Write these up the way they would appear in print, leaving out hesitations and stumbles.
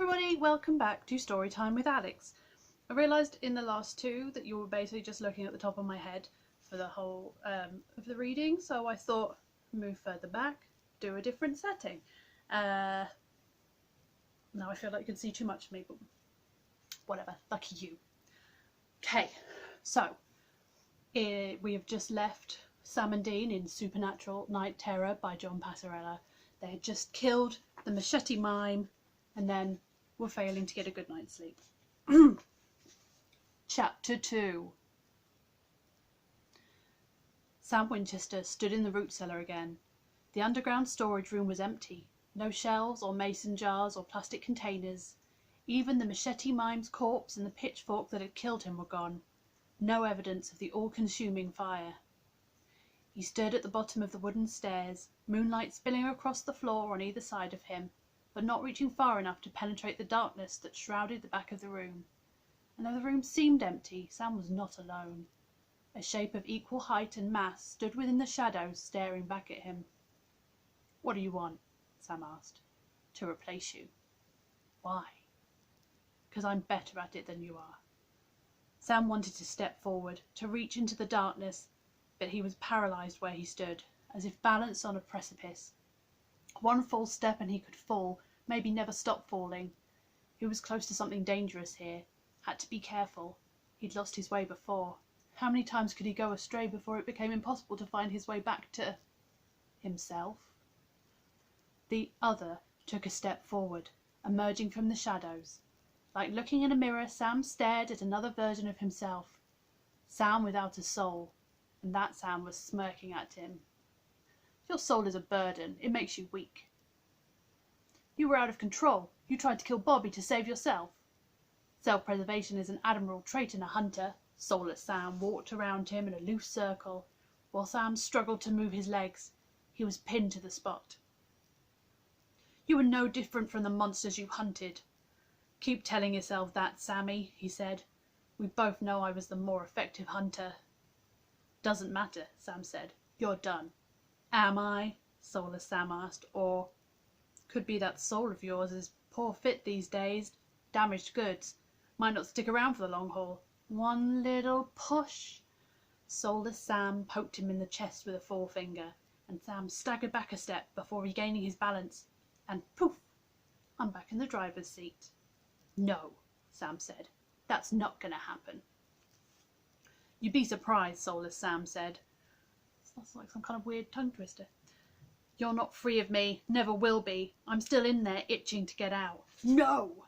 everybody, welcome back to Storytime with Alex. I realised in the last two that you were basically just looking at the top of my head for the whole of the reading, so I thought move further back, do a different setting. Now I feel like you can see too much of me, but whatever, lucky you. Okay, so we have just left Sam and Dean in Supernatural Night Terror by John Passarella. They had just killed the machete mime and then were failing to get a good night's sleep. Chapter 2. Sam Winchester stood in the root cellar again. The underground storage room was empty. No shelves or mason jars or plastic containers. Even the machete mime's corpse and the pitchfork that had killed him were gone. No evidence of the all-consuming fire. He stood at the bottom of the wooden stairs, moonlight spilling across the floor on either side of him, but not reaching far enough to penetrate the darkness that shrouded the back of the room. And though the room seemed empty, Sam was not alone. A shape of equal height and mass stood within the shadows, staring back at him. "What do you want?" Sam asked. "To replace you." "Why?" "'Cause I'm better at it than you are." Sam wanted to step forward, to reach into the darkness, but he was paralysed where he stood, as if balanced on a precipice. One false step and he could fall, maybe never stop falling. He was close to something dangerous here. Had to be careful. He'd lost his way before. How many times could he go astray before it became impossible to find his way back to himself? The other took a step forward, emerging from the shadows. Like looking in a mirror, Sam stared at another version of himself. Sam without a soul, and that Sam was smirking at him. "Your soul is a burden. It makes you weak." "You were out of control. You tried to kill Bobby to save yourself." "Self-preservation is an admirable trait in a hunter." Soulless Sam walked around him in a loose circle, while Sam struggled to move his legs. He was pinned to the spot. "You were no different from the monsters you hunted." "Keep telling yourself that, Sammy," he said. "We both know I was the more effective hunter." "Doesn't matter," Sam said. "You're done." "Am I?" Soulless Sam asked. "Or could be that soul of yours is poor fit these days. Damaged goods. Might not stick around for the long haul. One little push." Soulless Sam poked him in the chest with a forefinger, and Sam staggered back a step before regaining his balance, and poof! I'm back in the driver's seat. "No," Sam said. "That's not going to happen." "You'd be surprised," Soulless Sam said. That's like some kind of weird tongue twister. "You're not free of me. Never will be. I'm still in there, itching to get out." "No!"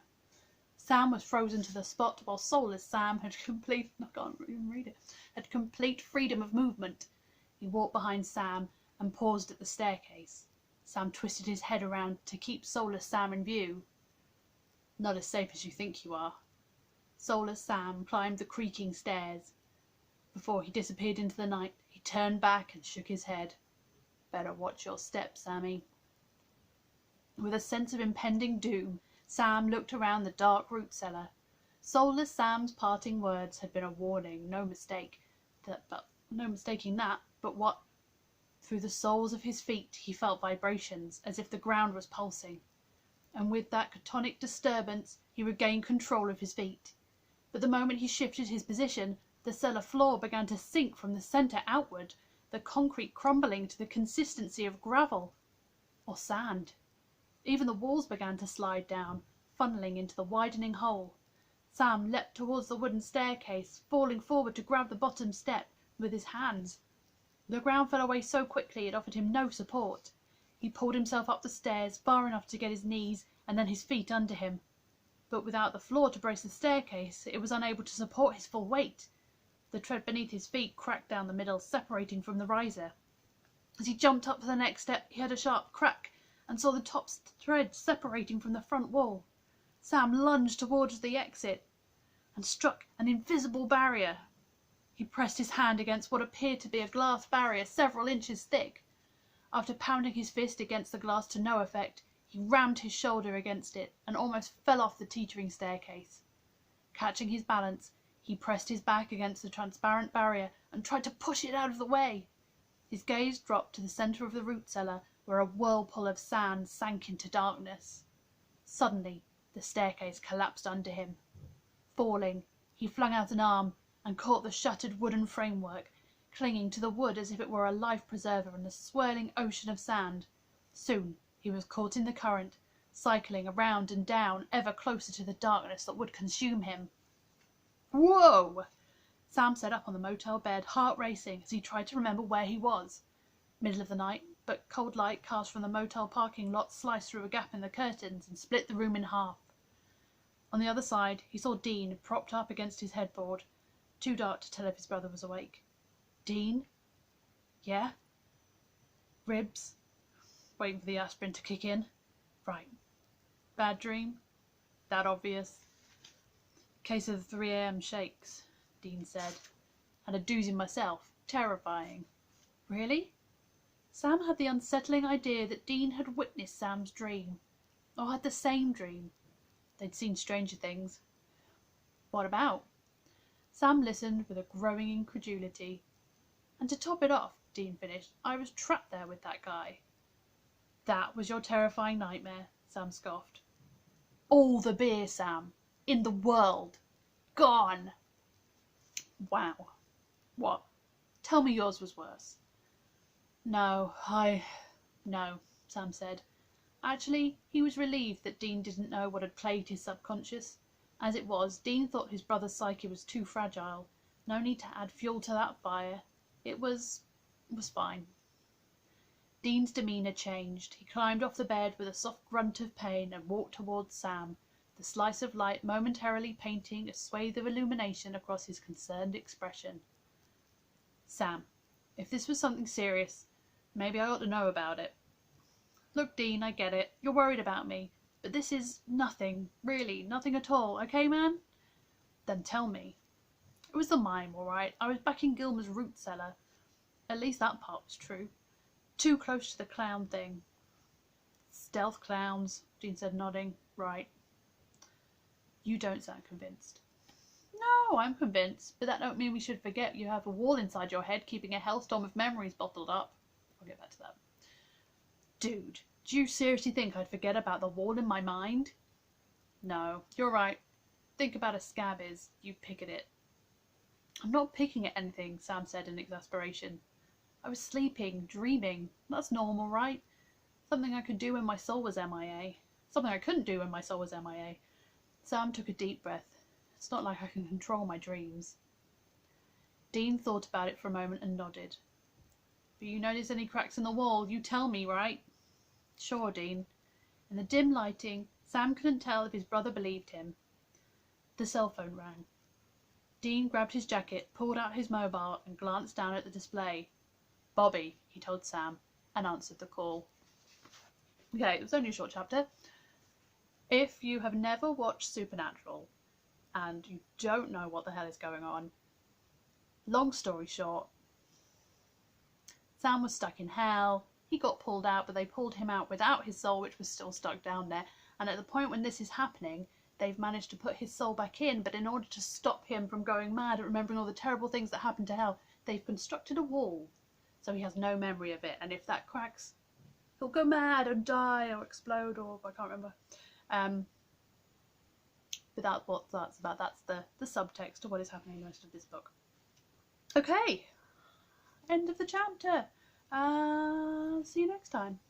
Sam was frozen to the spot while Soulless Sam had complete freedom of movement. He walked behind Sam and paused at the staircase. Sam twisted his head around to keep Soulless Sam in view. "Not as safe as you think you are." Soulless Sam climbed the creaking stairs. Before he disappeared into the night, he turned back and shook his head. "Better watch your step, Sammy." With a sense of impending doom, Sam looked around the dark root cellar. Soulless Sam's parting words had been a warning, no mistaking that, but what? Through the soles of his feet he felt vibrations, as if the ground was pulsing. And with that catonic disturbance he regained control of his feet. But the moment he shifted his position, the cellar floor began to sink from the centre outward, the concrete crumbling to the consistency of gravel or sand. Even the walls began to slide down, funneling into the widening hole. Sam leapt towards the wooden staircase, falling forward to grab the bottom step with his hands. The ground fell away so quickly it offered him no support. He pulled himself up the stairs far enough to get his knees and then his feet under him. But without the floor to brace the staircase, it was unable to support his full weight. The tread beneath his feet cracked down the middle, separating from the riser. As he jumped up for the next step, he heard a sharp crack and saw the top thread separating from the front wall. Sam lunged towards the exit and struck an invisible barrier. He pressed his hand against what appeared to be a glass barrier several inches thick. After pounding his fist against the glass to no effect, he rammed his shoulder against it and almost fell off the teetering staircase. Catching his balance, he pressed his back against the transparent barrier and tried to push it out of the way. His gaze dropped to the centre of the root cellar, where a whirlpool of sand sank into darkness. Suddenly, The staircase collapsed under him. Falling, he flung out an arm and caught the shuttered wooden framework, clinging to the wood as if it were a life preserver in a swirling ocean of sand. Soon he was caught in the current, cycling around and down, ever closer to the darkness that would consume him. Whoa! Sam sat up on the motel bed, heart racing, as he tried to remember where he was. Middle of the night, but cold light cast from the motel parking lot sliced through a gap in the curtains and split the room in half. On the other side, he saw Dean propped up against his headboard, too dark to tell if his brother was awake. Dean? Yeah? Ribs? Waiting for the aspirin to kick in? Right. Bad dream? That obvious? Case of the 3 a.m. shakes, Dean said. Had a doozy myself. Terrifying. Really? Sam had the unsettling idea that Dean had witnessed Sam's dream, or had the same dream. They'd seen stranger things. What about? Sam listened with a growing incredulity. And to top it off, Dean finished, I was trapped there with that guy. That was your terrifying nightmare, Sam scoffed. All the beer, Sam, in the world. Gone. Wow. What? Tell me yours was worse. No, Sam said. Actually, he was relieved that Dean didn't know what had plagued his subconscious. As it was, Dean thought his brother's psyche was too fragile. No need to add fuel to that fire. It was fine. Dean's demeanour changed. He climbed off the bed with a soft grunt of pain and walked towards Sam, the slice of light momentarily painting a swathe of illumination across his concerned expression. Sam, if this was something serious, maybe I ought to know about it. Look, Dean, I get it. You're worried about me. But this is nothing, really, nothing at all, okay, man? Then tell me. It was the mime, all right. I was back in Gilmer's root cellar. At least that part was true. Too close to the clown thing. Stealth clowns, Dean said, nodding. Right. You don't sound convinced. No, I'm convinced, but that don't mean we should forget you have a wall inside your head keeping a hellstorm of memories bottled up. I'll get back to that. Dude, do you seriously think I'd forget about the wall in my mind? No, you're right. Think about a scab is. You pick at it. I'm not picking at anything, Sam said in exasperation. I was sleeping, dreaming. That's normal, right? Something I could do when my soul was MIA. Something I couldn't do when my soul was MIA. Sam took a deep breath. It's not like I can control my dreams. Dean thought about it for a moment and nodded. But you notice any cracks in the wall, you tell me, right? Sure, Dean. In the dim lighting, Sam couldn't tell if his brother believed him. The cell phone rang. Dean grabbed his jacket, pulled out his mobile, and glanced down at the display. Bobby, he told Sam, and answered the call. Okay, it was only a short chapter. If you have never watched Supernatural, and you don't know what the hell is going on, long story short, Sam was stuck in hell. He got pulled out, but they pulled him out without his soul, which was still stuck down there. And at the point when this is happening, they've managed to put his soul back in, but in order to stop him from going mad and remembering all the terrible things that happened to hell, they've constructed a wall. So he has no memory of it, and if that cracks, he'll go mad and die or explode, or I can't remember. But that's what that's about. That's the subtext of what is happening in the rest of this book. Okay, end of the chapter. See you next time.